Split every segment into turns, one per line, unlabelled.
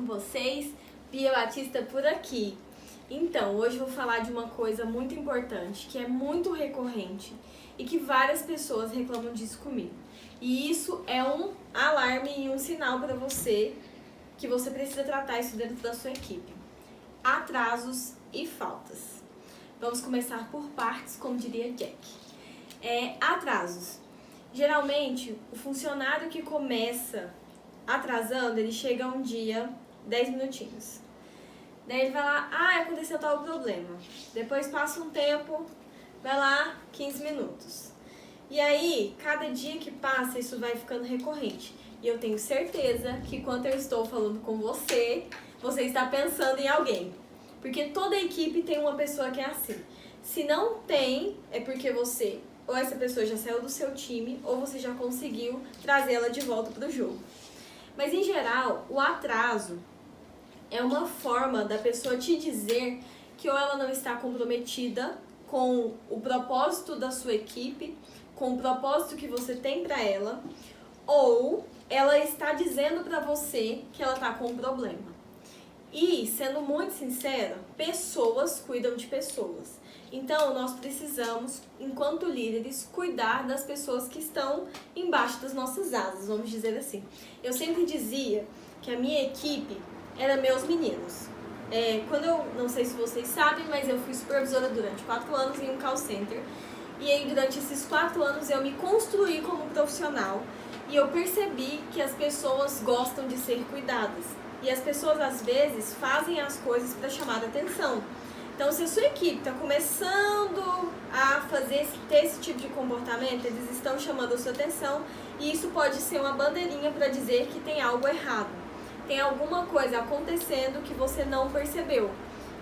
vocês? Bia Batista por aqui. Então, hoje eu vou falar de uma coisa muito importante, que é muito recorrente e que várias pessoas reclamam disso comigo. E isso é um alarme e um sinal para você que você precisa tratar isso dentro da sua equipe. Atrasos e faltas. Vamos começar por partes, como diria Jack. Atrasos. Geralmente, o funcionário que começa atrasando, ele chega um dia 10 minutinhos. Daí ele vai lá, aconteceu tal problema. Depois passa um tempo, vai lá, 15 minutos. E aí, cada dia que passa, isso vai ficando recorrente. E eu tenho certeza que quando eu estou falando com você, você está pensando em alguém. Porque toda equipe tem uma pessoa que é assim. Se não tem, é porque você, ou essa pessoa já saiu do seu time, ou você já conseguiu trazê-la de volta para o jogo. Mas, em geral, o atraso é uma forma da pessoa te dizer que ou ela não está comprometida com o propósito da sua equipe, com o propósito que você tem para ela, ou ela está dizendo para você que ela está com um problema. E, sendo muito sincera, pessoas cuidam de pessoas. Então, nós precisamos, enquanto líderes, cuidar das pessoas que estão embaixo das nossas asas, vamos dizer assim. Eu sempre dizia que a minha equipe era meus meninos. Quando eu, não sei se vocês sabem, mas eu fui supervisora durante 4 anos em um call center. E aí, durante esses 4 anos, eu me construí como profissional e eu percebi que as pessoas gostam de ser cuidadas. E as pessoas, às vezes, fazem as coisas para chamar a atenção. Então, se a sua equipe está começando a ter esse tipo de comportamento, eles estão chamando a sua atenção e isso pode ser uma bandeirinha para dizer que tem algo errado. Tem alguma coisa acontecendo que você não percebeu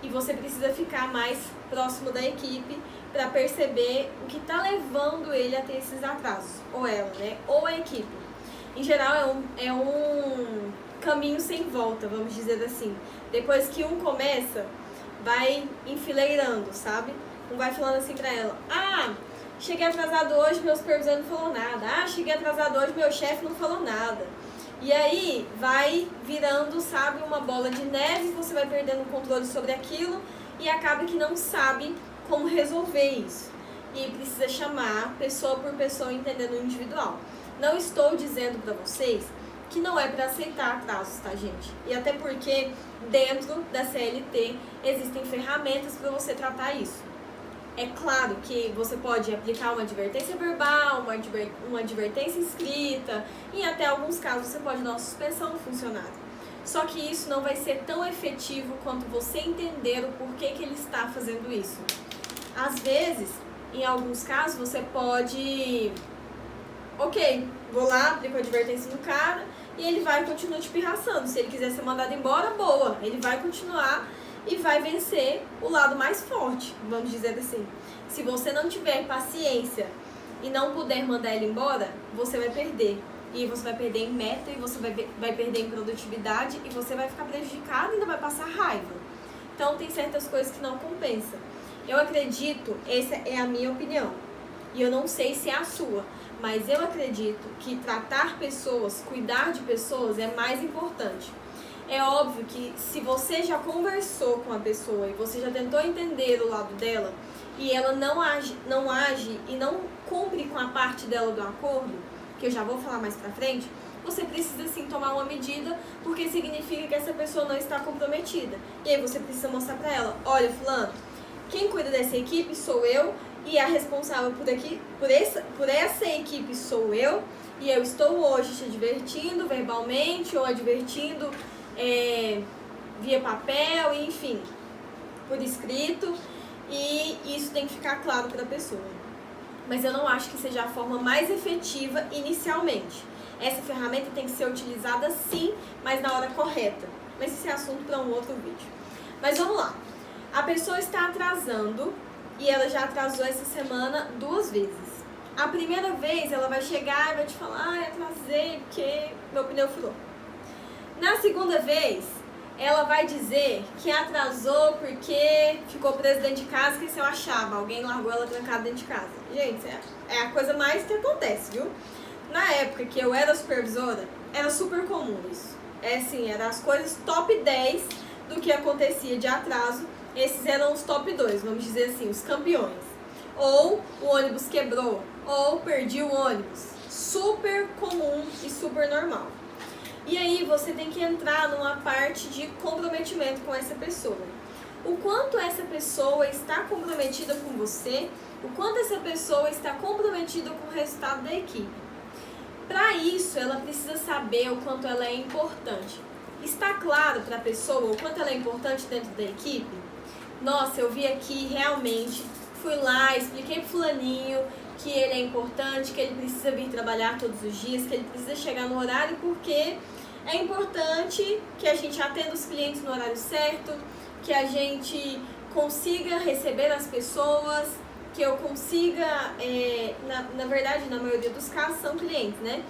e você precisa ficar mais próximo da equipe para perceber o que está levando ele a ter esses atrasos, ou ela, né? Ou a equipe. Em geral, é um caminho sem volta, vamos dizer assim. Depois que um começa, vai enfileirando, sabe? Um vai falando assim pra ela, cheguei atrasado hoje, meu supervisor não falou nada. Cheguei atrasado hoje, meu chefe não falou nada. E aí vai virando, sabe, uma bola de neve, você vai perdendo o controle sobre aquilo e acaba que não sabe como resolver isso. E precisa chamar pessoa por pessoa, entendendo o individual. Não estou dizendo pra vocês que não é para aceitar atrasos, tá, gente? E até porque dentro da CLT existem ferramentas para você tratar isso. É claro que você pode aplicar uma advertência verbal, uma advertência escrita e até alguns casos você pode dar uma suspensão do funcionário. Só que isso não vai ser tão efetivo quanto você entender o porquê que ele está fazendo isso. Às vezes, em alguns casos, você pode... vou lá, aplico a advertência no cara e ele vai continuar te pirraçando. Se ele quiser ser mandado embora, boa. Ele vai continuar e vai vencer o lado mais forte, vamos dizer assim. Se você não tiver paciência e não puder mandar ele embora, você vai perder. E você vai perder em meta, e você vai perder em produtividade, e você vai ficar prejudicado e ainda vai passar raiva. Então, tem certas coisas que não compensam. Eu acredito, essa é a minha opinião, e eu não sei se é a sua, mas eu acredito que tratar pessoas, cuidar de pessoas é mais importante. É óbvio que se você já conversou com a pessoa e você já tentou entender o lado dela e ela não age e não cumpre com a parte dela do acordo, que eu já vou falar mais pra frente, você precisa sim tomar uma medida, porque significa que essa pessoa não está comprometida. E aí você precisa mostrar pra ela, olha, fulano, quem cuida dessa equipe sou eu, e a responsável por essa equipe sou eu, e eu estou hoje te advertindo verbalmente ou advertindo via papel, enfim, por escrito, e isso tem que ficar claro para a pessoa. Mas eu não acho que seja a forma mais efetiva inicialmente. Essa ferramenta tem que ser utilizada sim, mas na hora correta. Mas esse é assunto para um outro vídeo. Mas vamos lá. A pessoa está atrasando e ela já atrasou essa semana 2 vezes. A primeira vez ela vai chegar e vai te falar, atrasei porque meu pneu furou. Na segunda vez, ela vai dizer que atrasou porque ficou presa dentro de casa, esqueceu a chave, alguém largou ela trancada dentro de casa. Gente, é a coisa mais que acontece, viu? Na época que eu era supervisora, era super comum isso. eram as coisas top 10 do que acontecia de atraso. Esses eram os top 2, vamos dizer assim, os campeões. Ou o ônibus quebrou, ou perdi o ônibus. Super comum e super normal. E aí você tem que entrar numa parte de comprometimento com essa pessoa. O quanto essa pessoa está comprometida com você, o quanto essa pessoa está comprometida com o resultado da equipe. Para isso, ela precisa saber o quanto ela é importante. Está claro para a pessoa o quanto ela é importante dentro da equipe? Nossa, eu vi aqui realmente, fui lá, expliquei pro fulaninho que ele é importante, que ele precisa vir trabalhar todos os dias, que ele precisa chegar no horário, porque é importante que a gente atenda os clientes no horário certo, que a gente consiga receber as pessoas, que eu consiga, na verdade, na maioria dos casos são clientes, né?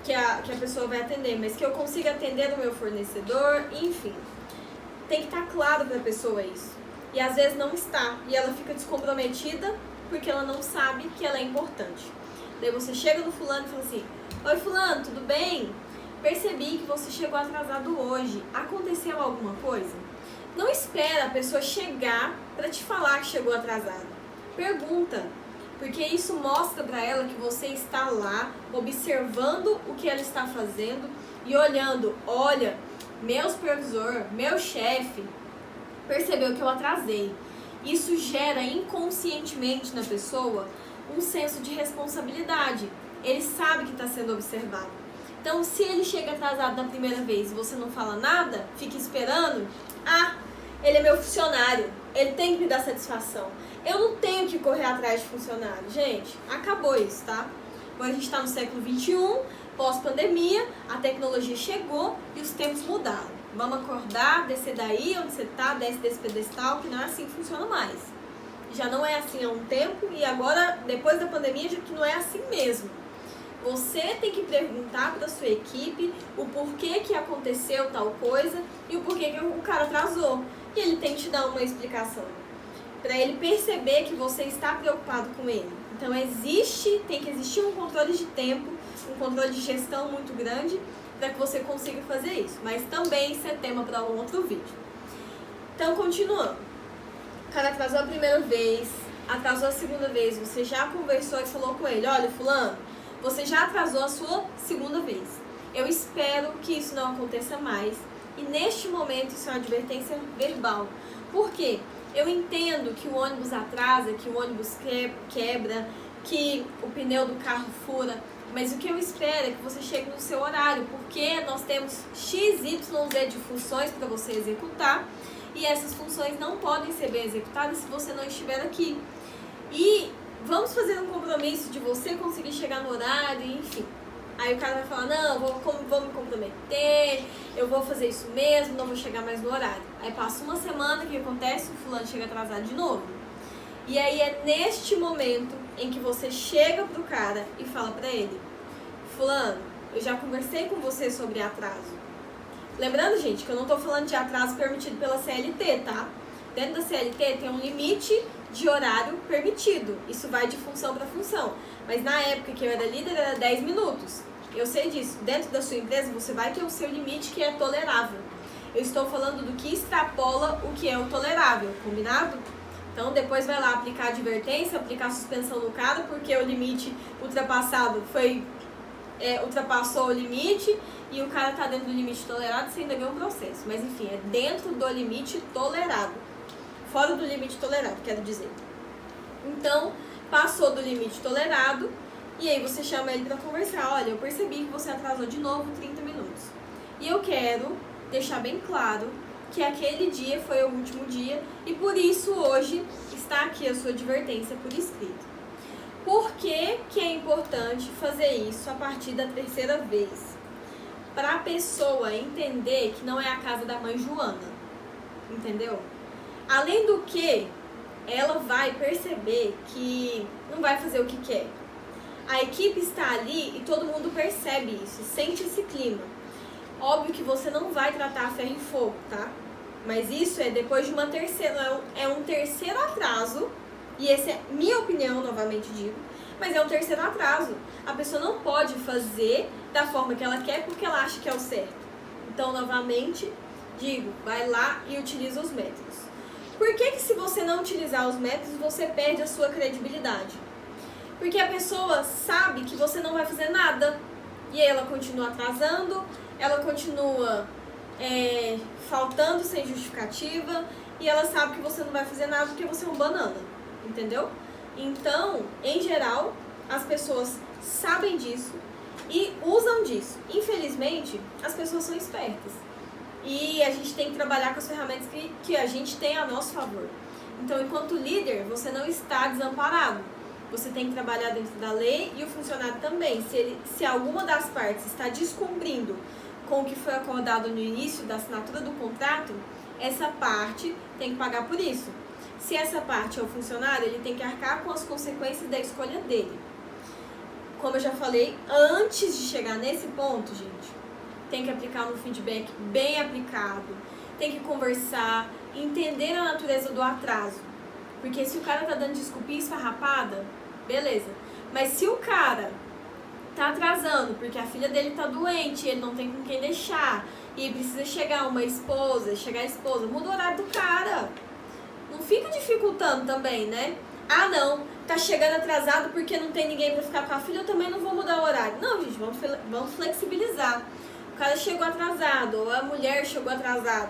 Que a pessoa vai atender, mas que eu consiga atender o meu fornecedor, enfim. Tem que estar claro para a pessoa isso. E às vezes não está, e ela fica descomprometida porque ela não sabe que ela é importante. Daí você chega no fulano e fala assim: oi fulano, tudo bem? Percebi que você chegou atrasado hoje. Aconteceu alguma coisa? Não espera a pessoa chegar para te falar que chegou atrasado. Pergunta, porque isso mostra para ela que você está lá observando o que ela está fazendo e olhando, olha, meu supervisor, meu chefe percebeu que eu atrasei. Isso gera inconscientemente na pessoa um senso de responsabilidade. Ele sabe que está sendo observado. Então, se ele chega atrasado na primeira vez e você não fala nada, fica esperando, ele é meu funcionário, ele tem que me dar satisfação. Eu não tenho que correr atrás de funcionário. Gente, acabou isso, tá? Agora a gente está no século XXI, pós-pandemia, a tecnologia chegou e os tempos mudaram. Vamos acordar, descer daí onde você está, desce desse pedestal, que não é assim que funciona mais. Já não é assim há um tempo e agora, depois da pandemia, já que não é assim mesmo. Você tem que perguntar para a sua equipe o porquê que aconteceu tal coisa e o porquê que o cara atrasou. E ele tem que te dar uma explicação, para ele perceber que você está preocupado com ele. Então tem que existir um controle de tempo, um controle de gestão muito grande para que você consiga fazer isso. Mas também isso é tema para um outro vídeo. Então, continuando. O cara atrasou a primeira vez, atrasou a segunda vez, você já conversou e falou com ele: olha, fulano, você já atrasou a sua segunda vez. Eu espero que isso não aconteça mais. E neste momento isso é uma advertência verbal. Por quê? Eu entendo que o ônibus atrasa, que o ônibus quebra, que o pneu do carro fura, mas o que eu espero é que você chegue no seu horário, porque nós temos XYZ de funções para você executar e essas funções não podem ser bem executadas se você não estiver aqui. E vamos fazer um compromisso de você conseguir chegar no horário, enfim. Aí o cara vai falar: não, vou me comprometer, eu vou fazer isso mesmo, não vou chegar mais no horário. Aí passa uma semana, o que acontece? O fulano chega atrasado de novo. E aí é neste momento em que você chega pro cara e fala pra ele: fulano, eu já conversei com você sobre atraso. Lembrando, gente, que eu não tô falando de atraso permitido pela CLT, tá? Dentro da CLT tem um limite de horário permitido. Isso vai de função para função. Mas na época que eu era líder era 10 minutos. Eu sei disso. Dentro da sua empresa você vai ter o seu limite que é tolerável. Eu estou falando do que extrapola o que é o tolerável, combinado? Então depois vai lá aplicar advertência, aplicar suspensão no cara, porque o limite ultrapassado ultrapassou o limite e o cara está dentro do limite tolerado, você ainda ganha um processo. Mas enfim, é dentro do limite tolerado. Fora do limite tolerado, quero dizer. Então, passou do limite tolerado e aí você chama ele para conversar. Olha, eu percebi que você atrasou de novo 30 minutos. E eu quero deixar bem claro que aquele dia foi o último dia e por isso hoje está aqui a sua advertência por escrito. Por que que é importante fazer isso a partir da terceira vez? Para a pessoa entender que não é a casa da mãe Joana, entendeu? Além do que, ela vai perceber que não vai fazer o que quer. A equipe está ali e todo mundo percebe isso, sente esse clima. Óbvio que você não vai tratar a ferro e fogo, tá? Mas isso é depois de uma terceira, é um terceiro atraso, e essa é minha opinião, novamente digo, mas é um terceiro atraso. A pessoa não pode fazer da forma que ela quer porque ela acha que é o certo. Então, novamente, digo, vai lá e utiliza os métodos. Por que se você não utilizar os métodos, você perde a sua credibilidade? Porque a pessoa sabe que você não vai fazer nada. E aí ela continua atrasando, ela continua faltando sem justificativa, e ela sabe que você não vai fazer nada porque você é um banana, entendeu? Então, em geral, as pessoas sabem disso e usam disso. Infelizmente, as pessoas são espertas. E a gente tem que trabalhar com as ferramentas que a gente tem a nosso favor. Então, enquanto líder, você não está desamparado. Você tem que trabalhar dentro da lei e o funcionário também. Se alguma das partes está descumprindo com o que foi acordado no início da assinatura do contrato, essa parte tem que pagar por isso. Se essa parte é o funcionário, ele tem que arcar com as consequências da escolha dele. Como eu já falei, antes de chegar nesse ponto, gente, tem que aplicar um feedback bem aplicado, tem que conversar, entender a natureza do atraso. Porque se o cara tá dando desculpinha esfarrapada, beleza. Mas se o cara tá atrasando porque a filha dele tá doente, ele não tem com quem deixar, e precisa chegar a esposa, muda o horário do cara. Não fica dificultando também, né? Ah, não, tá chegando atrasado porque não tem ninguém pra ficar com a filha, eu também não vou mudar o horário. Não, gente, vamos flexibilizar. O cara chegou atrasado, ou a mulher chegou atrasada,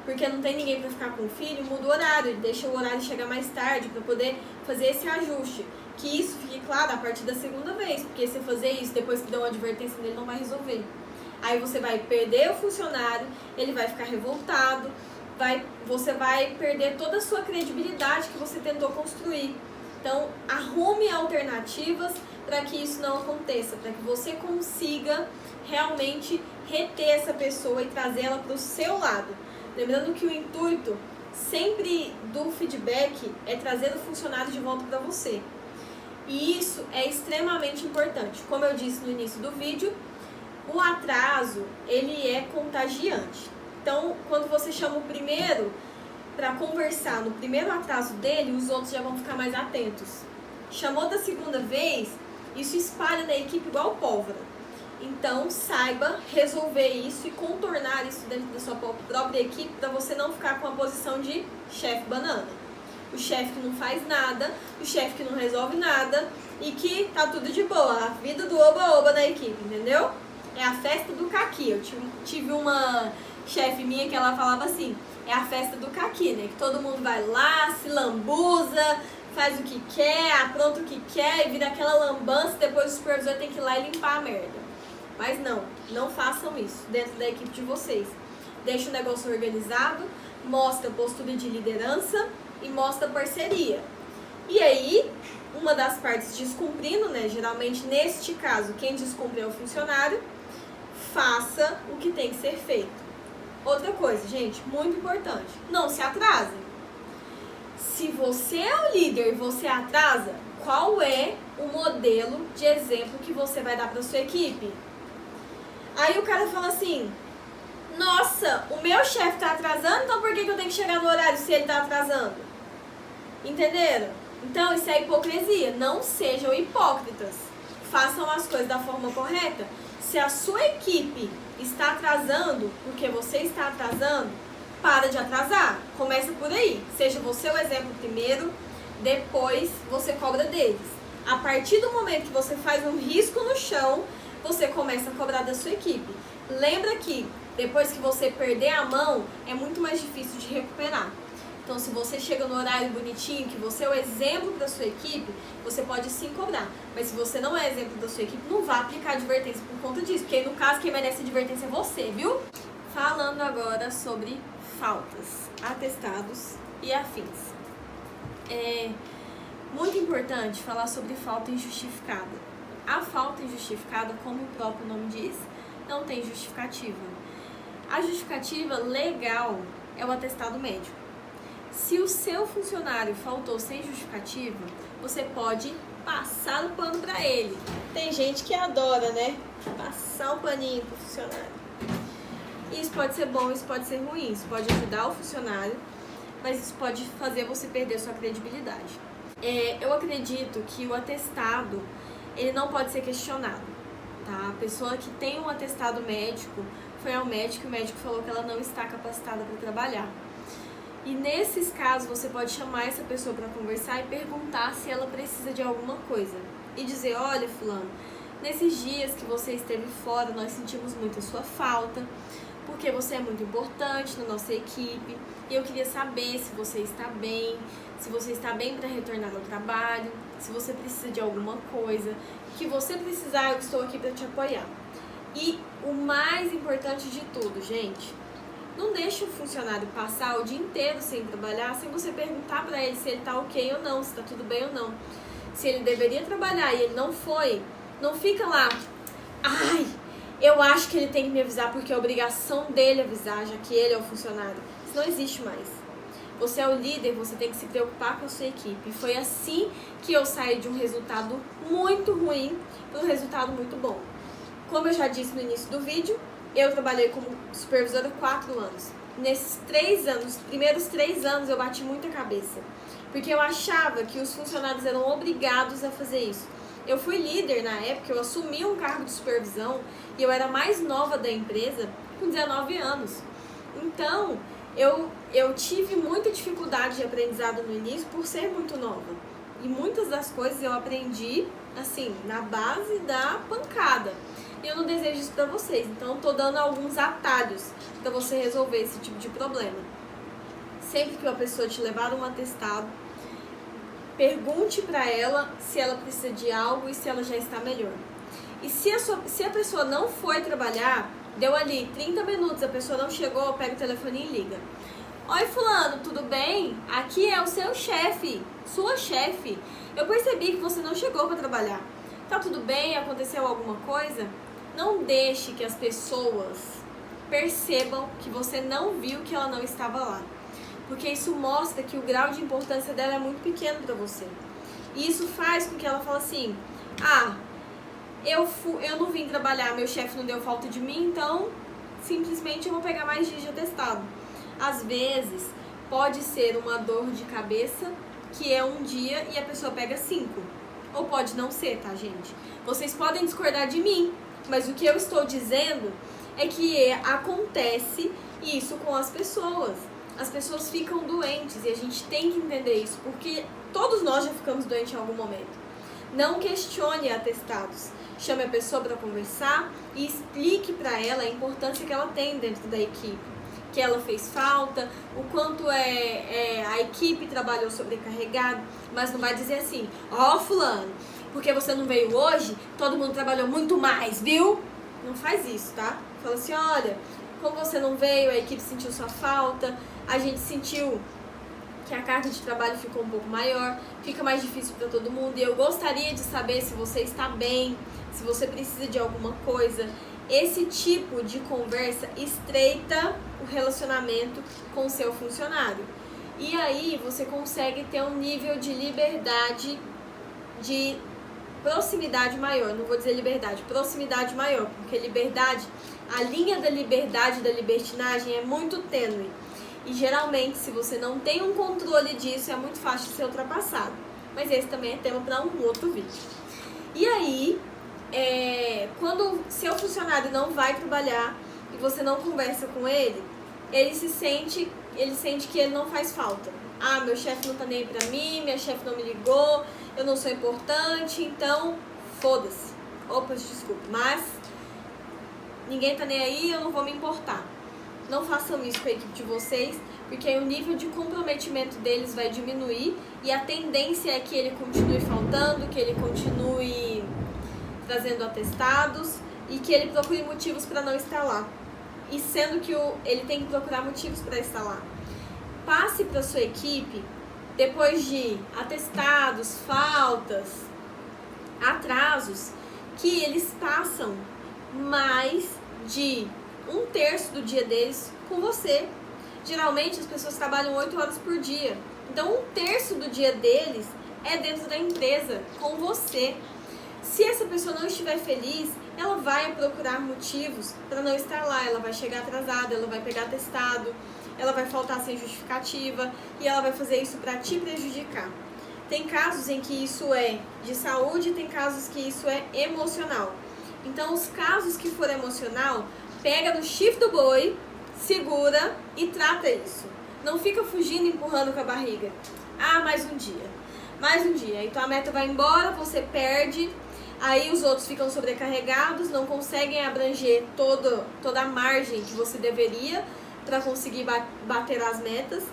porque não tem ninguém pra ficar com o filho, muda o horário, deixa o horário chegar mais tarde pra poder fazer esse ajuste. Que isso fique claro a partir da segunda vez, porque se fazer isso depois que dá uma advertência dele, não vai resolver. Aí você vai perder o funcionário, ele vai ficar revoltado, você vai perder toda a sua credibilidade que você tentou construir. Então, arrume alternativas para que isso não aconteça, para que você consiga realmente reter essa pessoa e trazê-la para o seu lado. Lembrando que o intuito sempre do feedback é trazer o funcionário de volta para você. E isso é extremamente importante. Como eu disse no início do vídeo, o atraso, ele é contagiante. Então, quando você chama o primeiro para conversar no primeiro atraso dele, os outros já vão ficar mais atentos. Chamou da segunda vez, isso espalha na equipe igual pólvora. Então, saiba resolver isso e contornar isso dentro da sua própria equipe para você não ficar com a posição de chefe banana. O chefe que não faz nada, o chefe que não resolve nada e que tá tudo de boa. A vida do oba-oba na equipe, entendeu? É a festa do caqui. Eu tive uma chefe minha que ela falava assim, é a festa do caqui, né? Que todo mundo vai lá, se lambuza, faz o que quer, apronta o que quer e vira aquela lambança, depois o supervisor tem que ir lá e limpar a merda. Mas não façam isso dentro da equipe de vocês. Deixa o negócio organizado, mostra postura de liderança e mostra parceria. E aí, uma das partes descumprindo, né? Geralmente, neste caso, quem descumpre é o funcionário, faça o que tem que ser feito. Outra coisa, gente, muito importante, não se atrasem. Se você é o líder e você atrasa, qual é o modelo de exemplo que você vai dar para sua equipe? Aí o cara fala assim, nossa, o meu chefe tá atrasando, então por que eu tenho que chegar no horário se ele tá atrasando? Entenderam? Então isso é hipocrisia. Não sejam hipócritas. Façam as coisas da forma correta. Se a sua equipe está atrasando porque você está atrasando, para de atrasar. Começa por aí. Seja você o exemplo primeiro, depois você cobra deles. A partir do momento que você faz um risco no chão, você começa a cobrar da sua equipe. Lembra que depois que você perder a mão, é muito mais difícil de recuperar. Então, se você chega no horário bonitinho, que você é o exemplo da sua equipe, você pode sim cobrar. Mas se você não é exemplo da sua equipe, não vá aplicar advertência por conta disso. Porque, no caso, quem merece advertência é você, viu? Falando agora sobre faltas, atestados e afins. É muito importante falar sobre falta injustificada. A falta injustificada, como o próprio nome diz, não tem justificativa. A justificativa legal é o atestado médico. Se o seu funcionário faltou sem justificativa, você pode passar o pano para ele. Tem gente que adora, né? Passar o paninho pro funcionário. Isso pode ser bom, isso pode ser ruim. Isso pode ajudar o funcionário, mas isso pode fazer você perder sua credibilidade. Eu acredito que o atestado, ele não pode ser questionado. Tá? A pessoa que tem um atestado médico foi ao médico e o médico falou que ela não está capacitada para trabalhar. E nesses casos você pode chamar essa pessoa para conversar e perguntar se ela precisa de alguma coisa. E dizer, olha fulano, nesses dias que você esteve fora, nós sentimos muito a sua falta, porque você é muito importante na nossa equipe, e eu queria saber se você está bem para retornar ao trabalho, se você precisa de alguma coisa, que você precisar, eu estou aqui para te apoiar. E o mais importante de tudo, gente, não deixe o funcionário passar o dia inteiro sem trabalhar, sem você perguntar para ele se ele está ok ou não, se está tudo bem ou não. Se ele deveria trabalhar e ele não foi, não fica lá, ai, eu acho que ele tem que me avisar porque é obrigação dele avisar, já que ele é o funcionário. Isso não existe mais. Você é o líder, você tem que se preocupar com a sua equipe. E foi assim que eu saí de um resultado muito ruim para um resultado muito bom. Como eu já disse no início do vídeo, eu trabalhei como supervisora 4 anos. Nesses 3 anos, primeiros 3 anos, eu bati muita cabeça. Porque eu achava que os funcionários eram obrigados a fazer isso. Eu fui líder na época, eu assumi um cargo de supervisão e eu era mais nova da empresa com 19 anos. Então, eu tive muita dificuldade de aprendizado no início por ser muito nova. E muitas das coisas eu aprendi, assim, na base da pancada. E eu não desejo isso pra vocês. Então, eu tô dando alguns atalhos pra você resolver esse tipo de problema. Sempre que uma pessoa te levar um atestado, pergunte pra ela se ela precisa de algo e se ela já está melhor. E se a pessoa não foi trabalhar, deu ali 30 minutos, a pessoa não chegou, pega o telefone e liga. Oi fulano, tudo bem? Aqui é o seu chefe, sua chefe. Eu percebi que você não chegou para trabalhar. Tá tudo bem? Aconteceu alguma coisa? Não deixe que as pessoas percebam que você não viu que ela não estava lá. Porque isso mostra que o grau de importância dela é muito pequeno para você. E isso faz com que ela fale assim, eu não vim trabalhar, meu chefe não deu falta de mim, então simplesmente eu vou pegar mais dias de atestado. Às vezes pode ser uma dor de cabeça que é um dia e a pessoa pega 5. Ou pode não ser, tá, gente? Vocês podem discordar de mim, mas o que eu estou dizendo é que acontece isso com as pessoas. As pessoas ficam doentes e a gente tem que entender isso, porque todos nós já ficamos doentes em algum momento. Não questione atestados. Chame a pessoa para conversar e explique para ela a importância que ela tem dentro da equipe. Que ela fez falta, o quanto a equipe trabalhou sobrecarregado, mas não vai dizer assim, fulano, porque você não veio hoje, todo mundo trabalhou muito mais, viu? Não faz isso, tá? Fala assim, olha, como você não veio, a equipe sentiu sua falta, a gente sentiu que a carga de trabalho ficou um pouco maior, fica mais difícil para todo mundo e eu gostaria de saber se você está bem, se você precisa de alguma coisa. Esse tipo de conversa estreita o relacionamento com o seu funcionário. E aí você consegue ter um nível de liberdade, de proximidade maior. Não vou dizer liberdade, proximidade maior, porque liberdade, a linha da liberdade e da libertinagem é muito tênue. E geralmente, se você não tem um controle disso, é muito fácil de ser ultrapassado. Mas esse também é tema para um outro vídeo. E aí, quando seu funcionário não vai trabalhar e você não conversa com ele, ele sente que ele não faz falta. Meu chefe não tá nem aí pra mim, minha chefe não me ligou, eu não sou importante, então foda-se. Desculpa, mas ninguém tá nem aí, eu não vou me importar. Não façam isso com a equipe de vocês, porque aí o nível de comprometimento deles vai diminuir e a tendência é que ele continue faltando, que ele continue trazendo atestados e que ele procure motivos para não estar lá. E sendo que ele tem que procurar motivos para estar lá. Passe para sua equipe, depois de atestados, faltas, atrasos, que eles passam mais de 1/3 do dia deles com você. Geralmente as pessoas trabalham 8 horas por dia. Então 1/3 do dia deles é dentro da empresa, com você. Se essa pessoa não estiver feliz, ela vai procurar motivos para não estar lá. Ela vai chegar atrasada, ela vai pegar atestado, ela vai faltar sem justificativa e ela vai fazer isso para te prejudicar. Tem casos em que isso é de saúde, tem casos que isso é emocional. Então, os casos que for emocional, pega no chifre do boi, segura e trata isso. Não fica fugindo, empurrando com a barriga. Ah, mais um dia. Mais um dia. Então a meta vai embora, você perde. Aí os outros ficam sobrecarregados, não conseguem abranger toda a margem que você deveria para conseguir bater as metas.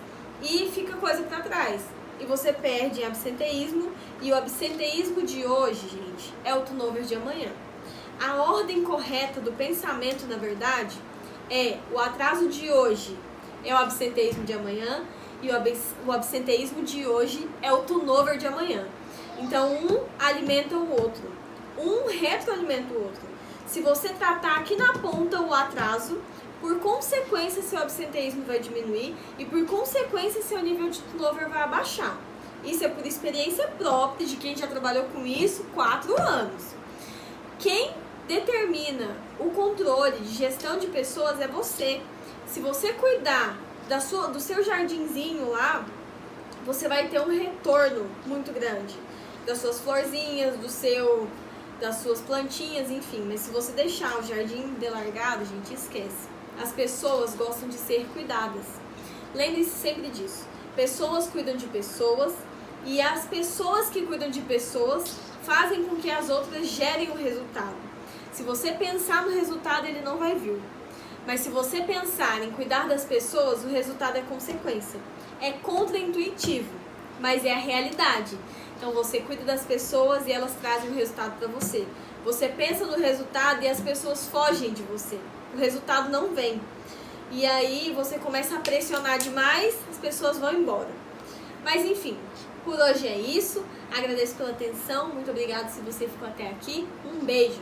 E fica coisa para trás. E você perde em absenteísmo. E o absenteísmo de hoje, gente, é o turnover de amanhã. A ordem correta do pensamento, na verdade, é o atraso de hoje é o absenteísmo de amanhã. E o absenteísmo de hoje é o turnover de amanhã. Então, um alimenta o outro. Um retroalimenta o outro. Se você tratar aqui na ponta o atraso, por consequência, seu absenteísmo vai diminuir e, por consequência, seu nível de turnover vai abaixar. Isso é por experiência própria de quem já trabalhou com isso 4 anos. Quem determina o controle de gestão de pessoas é você. Se você cuidar do seu jardinzinho lá, você vai ter um retorno muito grande das suas florzinhas, das suas plantinhas, enfim. Mas se você deixar o jardim delargado, gente, esquece. As pessoas gostam de ser cuidadas. Lembre-se sempre disso. Pessoas cuidam de pessoas e as pessoas que cuidam de pessoas fazem com que as outras gerem o resultado. Se você pensar no resultado, ele não vai vir. Mas se você pensar em cuidar das pessoas, o resultado é consequência. É contraintuitivo, mas é a realidade. Então você cuida das pessoas e elas trazem o resultado para você. Você pensa no resultado e as pessoas fogem de você. O resultado não vem. E aí você começa a pressionar demais, as pessoas vão embora. Mas enfim, por hoje é isso. Agradeço pela atenção. Muito obrigada se você ficou até aqui. Um beijo.